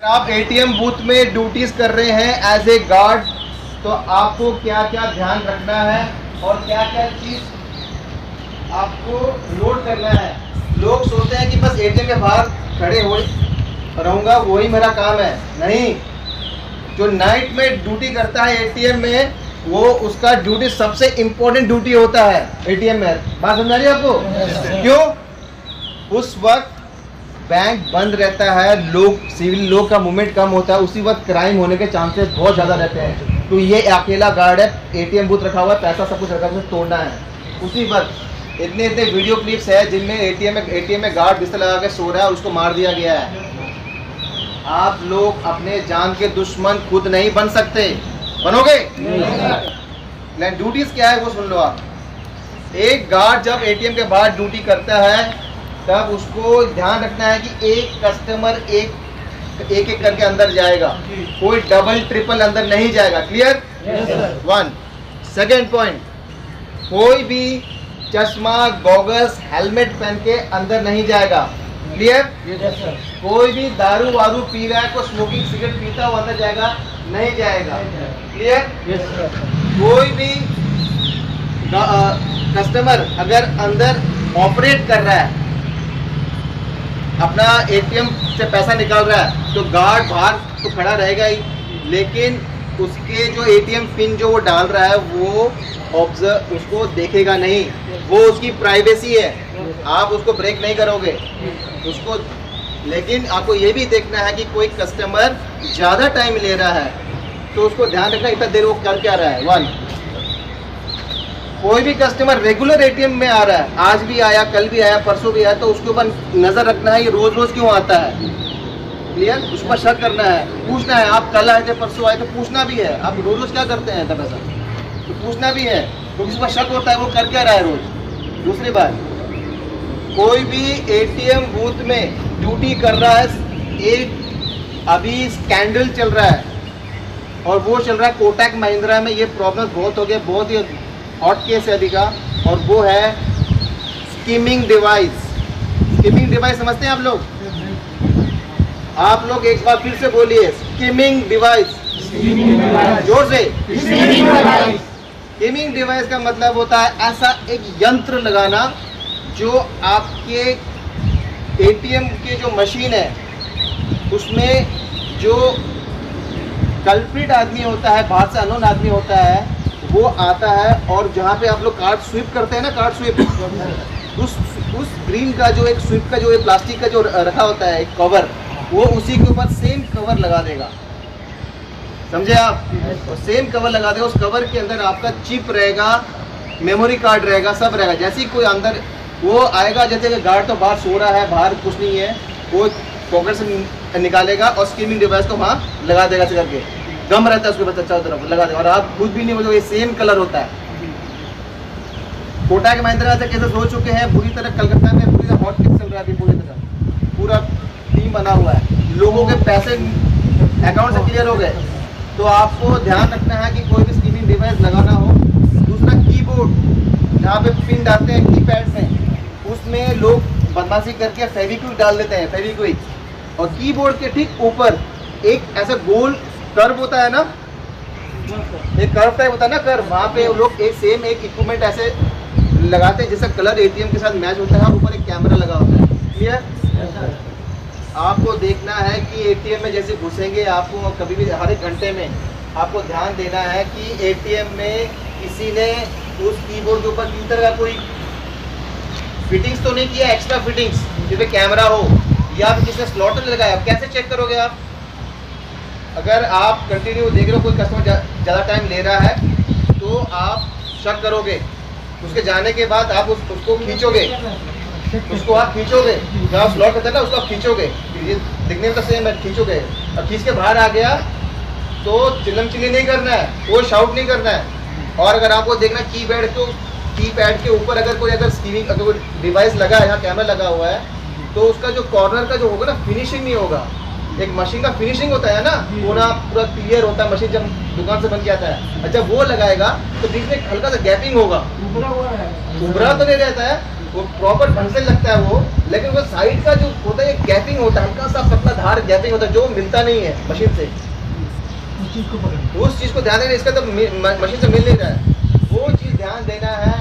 आप ATM booth में duties कर रहे हैं एज ए गार्ड, तो आपको क्या क्या ध्यान रखना है और क्या क्या चीज आपको नोट करना है। लोग सोचते हैं कि बस एटीएम के बाहर खड़े हो रहूंगा वही मेरा काम है। नहीं, जो नाइट में ड्यूटी करता है एटीएम में, वो उसका ड्यूटी सबसे इंपॉर्टेंट ड्यूटी होता है एटीएम में। बात समझ आ रही है आपको? क्यों? उस वक्त बैंक बंद रहता है, लोग सिविल लोग का मूवमेंट कम होता है, उसी वक्त क्राइम होने के चांसेस बहुत ज़्यादा रहते हैं। तो ये अकेला गार्ड है, एटीएम बूथ रखा हुआ है, पैसा सब कुछ रखा हुआ है, तोड़ना है। उसी वक्त इतने इतने वीडियो क्लिप्स है जिनमें एटीएम में गार्ड बिस्तर लगा के सो रहा है और उसको मार दिया गया है। आप लोग अपने जान के दुश्मन खुद नहीं बन सकते, बनोगे? ड्यूटीज क्या है वो सुन लो आप। एक गार्ड जब एटीएम के बाहर ड्यूटी करता है तब उसको ध्यान रखना है कि एक कस्टमर एक करके अंदर जाएगा, कोई डबल ट्रिपल अंदर नहीं जाएगा। क्लियर? वन। सेकेंड पॉइंट, कोई भी चश्मा गॉगल्स हेलमेट पहन के अंदर नहीं जाएगा। क्लियर? कोई भी दारू वारू पी रहा है, कोई स्मोकिंग सिगरेट पीता हुआ अंदर जाएगा नहीं जाएगा। क्लियर? कोई भी कस्टमर अगर अंदर ऑपरेट कर रहा है, अपना एटीएम से पैसा निकाल रहा है, तो गार्ड बाहर तो खड़ा रहेगा ही, लेकिन उसके जो एटीएम पिन जो वो डाल रहा है वो ऑब्जर्व उसको देखेगा नहीं, वो उसकी प्राइवेसी है, आप उसको ब्रेक नहीं करोगे उसको। लेकिन आपको ये भी देखना है कि कोई कस्टमर ज़्यादा टाइम ले रहा है तो उसको ध्यान रखना इतना देर वो कर क्या रहा है। वन। कोई भी कस्टमर रेगुलर एटीएम में आ रहा है, आज भी आया, कल भी आया, परसों भी आया, तो उसके ऊपर नज़र रखना है ये रोज़ रोज़ क्यों आता है। क्लियर? उस पर शक करना है, पूछना है। आप कल आए थे, परसों आए, तो पूछना भी है। आप रोज़ रोज़ क्या करते हैं तब ऐसा, तो पूछना भी है, तो किसी पर शक होता है वो कर क्या रहा है रोज़। दूसरी बात, कोई भी एटीएम बूथ में ड्यूटी कर रहा है, एक अभी स्कैंडल चल रहा है और वो चल रहा है कोटक महिंद्रा में। ये प्रॉब्लम बहुत हो गया, बहुत ही हॉट केस है अभी का, और वो है स्किमिंग डिवाइस। स्किमिंग डिवाइस समझते हैं आप लोग? आप लोग एक बार फिर से बोलिए, स्किमिंग डिवाइस, जोर से। स्किमिंग डिवाइस का मतलब होता है ऐसा एक यंत्र लगाना जो आपके एटीएम के जो मशीन है उसमें जो कल्प्रिट आदमी होता है, बाहर से अननोन आदमी होता है, वो आता है और जहाँ पे आप लोग कार्ड स्विप करते हैं ना, कार्ड स्विप, उस ग्रीन का जो एक स्विप का जो एक प्लास्टिक का जो रखा होता है एक कवर, वो उसी के ऊपर सेम कवर लगा देगा। समझे आप? और सेम कवर लगा देगा, उस कवर के अंदर आपका चिप रहेगा, मेमोरी कार्ड रहेगा, सब रहेगा। जैसे ही कोई अंदर वो आएगा, जैसे कि गार्ड तो बाहर सो रहा है, बाहर कुछ नहीं है, वो पॉकेट से निकालेगा और स्किमिंग डिवाइस को वहाँ लगा देगा ऐसे करके, गम रहता है उसके बाद चारों तरफ लगा देगा, और आप खुद भी नहीं बोलोगे, ये सेम कलर होता है। कोटक महिंद्रा ऐसे केसेस हो चुके हैं बुरी तरह, कलकत्ता में पूरी तरह हॉट केस चल रहा है अभी, पूरी तरह पूरा टीम बना हुआ है, लोगों के पैसे अकाउंट से क्लियर हो गए। तो आपको ध्यान रखना है कि कोई भी स्किमिंग डिवाइस लगाना हो। दूसरा, कीबोर्ड जहाँ पे पिन डालते हैं, कीपैड्स हैं, उसमें लोग बदमाशी करके फेविक्विक डाल देते हैं, फेविक्विक, और कीबोर्ड के ठीक ऊपर एक ऐसा गोल कर्व होता है ना, एक कर्व टाइप होता है ना, कर्व, वहाँ पे लोग एक सेम एक इक्विपमेंट ऐसे लगाते हैं जिसका कलर एटीएम के साथ मैच होता है, और ऊपर एक कैमरा लगा होता है। क्लियर? आपको देखना है कि एटीएम में जैसे घुसेंगे, आपको कभी भी हर एक घंटे में आपको ध्यान देना है कि एटीएम में किसी ने उस कीबोर्ड के ऊपर किसी तरह का कोई फिटिंग्स तो नहीं किया, एक्स्ट्रा फिटिंग्स जिसमें कैमरा हो, या फिर किसी ने स्लॉट लगाया। कैसे चेक करोगे आप? अगर आप कंटिन्यू देख रहे हो कोई कस्टमर ज़्यादा टाइम ले रहा है तो आप शक करोगे, उसके जाने के बाद आप उसको खींचोगे, उसको आप खींचोगे, जहाँ स्लॉट होता है ना उसको आप खींचोगे, ये दिखने में तो सेम है, खींचोगे, अब खींच के बाहर आ गया तो चिल्लम चिल्ली नहीं करना है, वो शाउट नहीं करना है। और अगर आपको देखना कीपैड, तो कीपैड के ऊपर अगर कोई स्क्रीनिंग अगर कोई डिवाइस लगा है, यहाँ कैमरा लगा हुआ है, तो उसका जो कॉर्नर का जो होगा ना, फिनिशिंग नहीं होगा। एक मशीन का फिनिशिंग होता है ना, पूरा क्लियर होता है मशीन जब दुकान से बन के आता है, जब वो लगाएगा तो बीच में हल्का सा गैपिंग होगा, उभरा तो नहीं रहता है, वो प्रॉपर ढंग से लगता है वो, लेकिन वो साइड का जो होता है गैपिंग होता है, हल्का सा पतला धार गैपिंग होता है जो मिलता नहीं है मशीन से। उस चीज़ को ध्यान देना, इसका तो मशीन से मिल नहीं रहा है, वो चीज़ ध्यान देना है।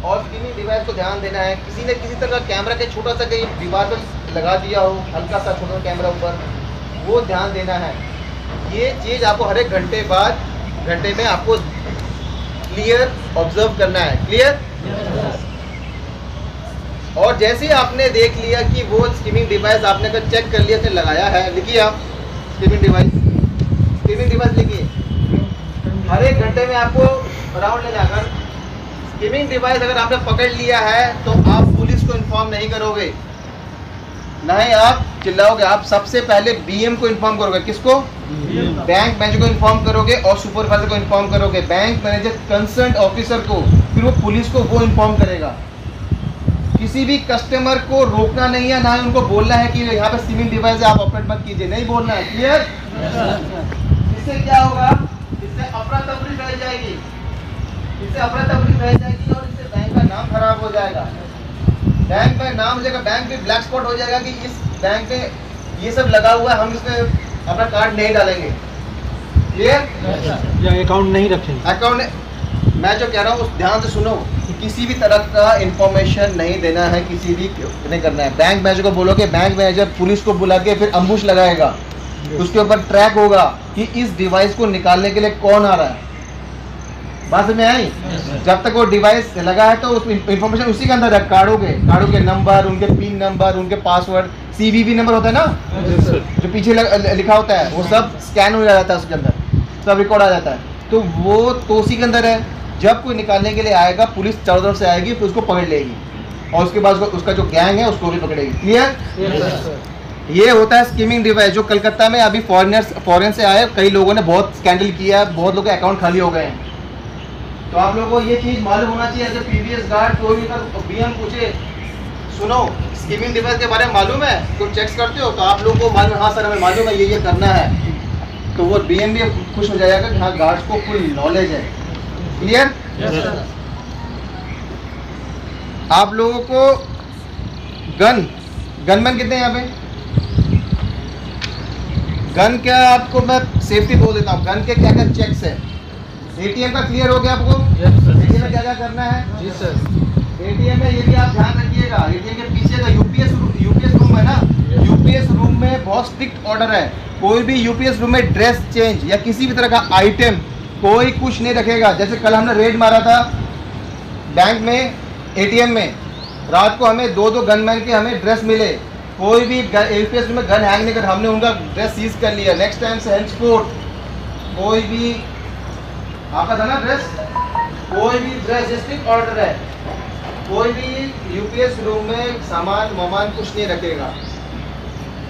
और स्क्रीनिंग डिवाइस को ध्यान देना है। किसी ने किसी तरह कैमरा के छोटा सा कहीं दीवार पर लगा दिया हो, हल्का सा छोटा कैमरा ऊपर, वो ध्यान देना है। ये चीज़ आपको हर एक घंटे में आपको क्लियर ऑब्जर्व करना है। क्लियर? और जैसे ही आपने देख लिया कि वो स्क्रीनिंग डिवाइस आपने अगर चेक कर लिया, लगाया है, लिखिए आप स्क्रीनिंग डिवाइस लिखिए। हर एक घंटे में आपको राउंड लेना। अगर स्क्रीनिंग डिवाइस अगर आपने पकड़ लिया है तो आप पुलिस को इन्फॉर्म नहीं करोगे, नहीं आप चिल्लाओगे, आप सबसे पहले बीएम को इन्फॉर्म करोगे। किसको? बैंक मैनेजर को इन्फॉर्म करोगे और सुपरवाइजर को इन्फॉर्म करोगे। बैंक मैनेजर कंसर्न ऑफिसर को, फिर वो पुलिस को वो इन्फॉर्म करेगा। किसी भी कस्टमर को रोकना नहीं है, ना ही उनको बोलना है कि यहाँ पे स्क्रीनिंग डिवाइस है आप ऑपरेट मत कीजिए, नहीं बोलना है। क्लियर? इससे क्या होगा? इससे अफरा तफरी फैल जाएगी, और इससे बैंक का नाम खराब हो जाएगा। बैंक में नाम लेगा, बैंक में ब्लैक स्पॉट हो जाएगा कि इस बैंक में ये सब लगा हुआ है, हम इसमें अपना कार्ड नहीं डालेंगे। क्लियर? या अकाउंट नहीं रखेंगे। अकाउंट, मैं जो कह रहा हूँ ध्यान से सुनो, किसी भी तरह का इंफॉर्मेशन नहीं देना है, किसी भी नहीं करना है। बैंक मैनेजर को बोलोगे, बैंक मैनेजर पुलिस को बुला के फिर अम्बुश लगाएगा, उसके ऊपर ट्रैक होगा कि इस डिवाइस को निकालने के लिए कौन आ रहा है। बात में आई? जब तक वो डिवाइस लगा है तो उस इंफॉर्मेशन उसी के अंदर है, कार्डों के नंबर, उनके पिन नंबर, उनके पासवर्ड, सीवीवी नंबर होता है ना जो पीछे लिखा होता है, वो सब स्कैन हो जाता है, उसके अंदर सब रिकॉर्ड आ जाता है। तो वो तो उसी के अंदर है। जब कोई निकालने के लिए आएगा, पुलिस चारों तरफ से आएगी, फिर उसको पकड़ लेगी और उसके बाद उसका जो गैंग है उसको भी पकड़ेगी। क्लियर? ये होता है स्कीमिंग डिवाइस, जो कलकत्ता में अभी फॉरेन से आए, कई लोगों ने बहुत स्कैंडल किया है, बहुत लोगों के अकाउंट खाली हो गए हैं। तो आप लोगों को ये चीज़ मालूम होना चाहिए। एज ए पीवीएस गार्ड कोई भी बीएम पूछे, सुनो स्कीमिंग डिवाइस के बारे में मालूम है, तो चेक्स करते हो, तो आप लोगों को मालूम, हाँ सर हमें मालूम है ये करना है, तो वो बीएम भी खुश हो जाएगा कि हाँ गार्ड्स को फुल नॉलेज है। क्लियर? आप लोगों को गनमैन कितने हैं यहाँ पे? गन क्या, आपको मैं सेफ्टी बोल देता हूँ, गन के क्या क्या चेक्स है। एटीएम का क्लियर हो गया आपको? एटीएम में क्या क्या करना है? जी सर। एटीएम में ये भी आप ध्यान रखिएगा, एटीएम के पीछे का यूपीएस रूम है ना, यूपीएस रूम में बहुत स्ट्रिक्ट ऑर्डर है। कोई भी यूपीएस रूम में ड्रेस चेंज या किसी भी तरह का आइटम कोई कुछ नहीं रखेगा। जैसे कल हमने रेड मारा था बैंक में, एटीएम में, रात को हमें दो गनमैन के हमें ड्रेस मिले। कोई भी यूपीएस रूम में गन हैंग नहीं कर, हमने उनका ड्रेस सीज कर लिया। नेक्स्ट टाइम से हेंचफोर्थ कोई भी आपका था ना ड्रेस, कोई भी ड्रेस स्ट्रिक्ट ऑर्डर है, कोई भी यूपीएस रूम में सामान वामान कुछ नहीं रखेगा।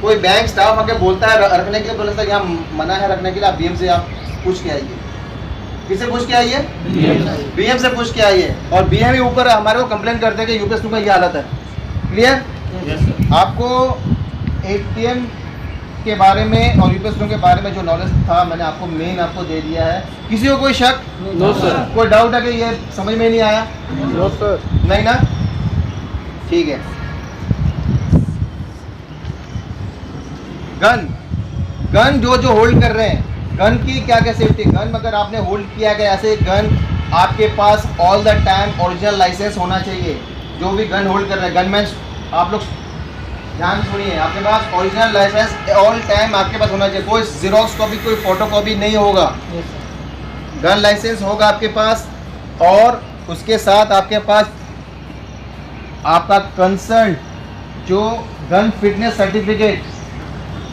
कोई बैंक स्टाफ आके बोलता है रखने के लिए, बोलता है यहाँ मना है रखने के लिए, आप बीएम से आप पूछ के आइए। किससे पूछ के आइए? बीएम से पूछ के आइए। और बीएम ही ऊपर हमारे को कंप्लेन करते हैं कि यूपीएस रूम में ये हालत है। क्लियर? आपको एटीएम के बारे में और यूपीएस रूम के बारे में जो नॉलेज था मैंने आपको मेन आपको दे दिया है। किसी को कोई शक? No sir. कोई डाउट है कि ये समझ में नहीं आया? No sir. नहीं ना? ठीक है। गन जो होल्ड कर रहे हैं, गन की क्या क्या सेफ्टी। गन अगर आपने होल्ड किया गया ऐसे, गन आपके पास all the time original license होना चाहिए। जो भी गन होल्ड कर रहे हैं गनमैन, आप लोग ध्यान सुनिए, आपके पास ओरिजिनल लाइसेंस ऑल टाइम आपके पास होना चाहिए। कोई जीरोक्स कॉपी, कोई फोटो कॉपी नहीं होगा। गन लाइसेंस होगा आपके पास, और उसके साथ आपके पास आपका कंसर्न जो गन फिटनेस सर्टिफिकेट,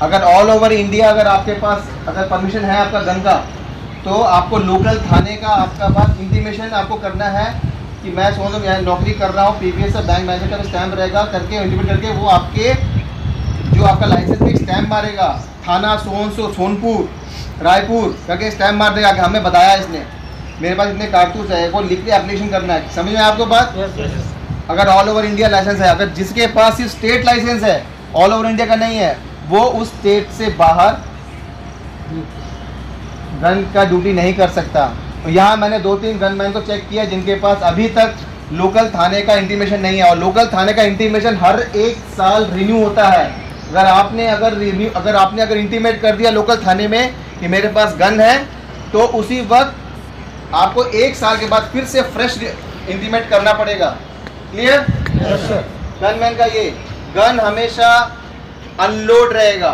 अगर ऑल ओवर इंडिया अगर आपके पास अगर परमिशन है आपका गन का, तो आपको लोकल थाने का आपका पास इंटीमेशन आपको करना है कि मैं समझ लो यहाँ नौकरी कर रहा हूँ, पीवीएस से बैंक मैनेजर का स्टैम्प रहेगा करके इंटीमेट करके वो आपके जो आपका लाइसेंस पे स्टैम्प मारेगा, थाना सोनपुर रायपुर करके स्टैम्प मार देगा कि हमें बताया इसने, मेरे पास इतने कारतूस है, वो लिख के एप्लीकेशन करना है। समझ में आपको बात? अगर ऑल ओवर इंडिया लाइसेंस है, अगर जिसके पास सिर्फ स्टेट लाइसेंस है, ऑल ओवर इंडिया का नहीं है, वो उस स्टेट से बाहर गन का ड्यूटी नहीं कर सकता। तो यहाँ मैंने 2-3 गनमैन को चेक किया जिनके पास अभी तक लोकल थाने का इंटीमेशन नहीं है, और लोकल थाने का इंटीमेशन हर 1 साल रिन्यू होता है। अगर आपने इंटीमेट कर दिया लोकल थाने में कि मेरे पास गन है, तो उसी वक्त आपको 1 साल के बाद फिर से फ्रेश इंटीमेट करना पड़ेगा। क्लियर? Yes sir. गनमैन का ये गन हमेशा अनलोड रहेगा।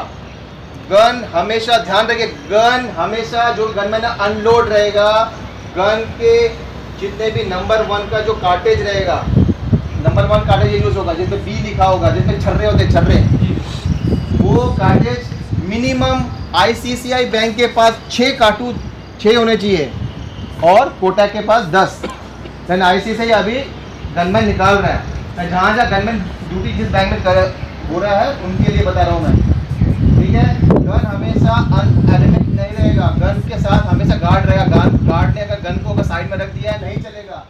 गन हमेशा ध्यान रखिए, गन हमेशा जो गनमैन है अनलोड रहेगा। गन के जितने भी नंबर 1 का जो कार्टेज रहेगा, नंबर 1 कार्टेज ये यूज होगा जिसमें बी लिखा होगा, जिसमें छर्रे होते छर्रे, वो कार्टेज मिनिमम आईसीआईसीआई बैंक के पास 6 कार्टून 6 होने चाहिए और कोटक के पास 10। देन आईसीआईसीआई अभी गनमैन निकाल रहा है। जहाँ जहाँ गनमैन ड्यूटी जिस बैंक में हो रहा है उनके लिए बता रहा हूँ मैं, ठीक है। गन हमेशा अनएलिमेंट नहीं रहेगा, गन के साथ हमेशा गार्ड रहेगा। गार्ड ने अगर गन को साइड में रख दिया है नहीं चलेगा।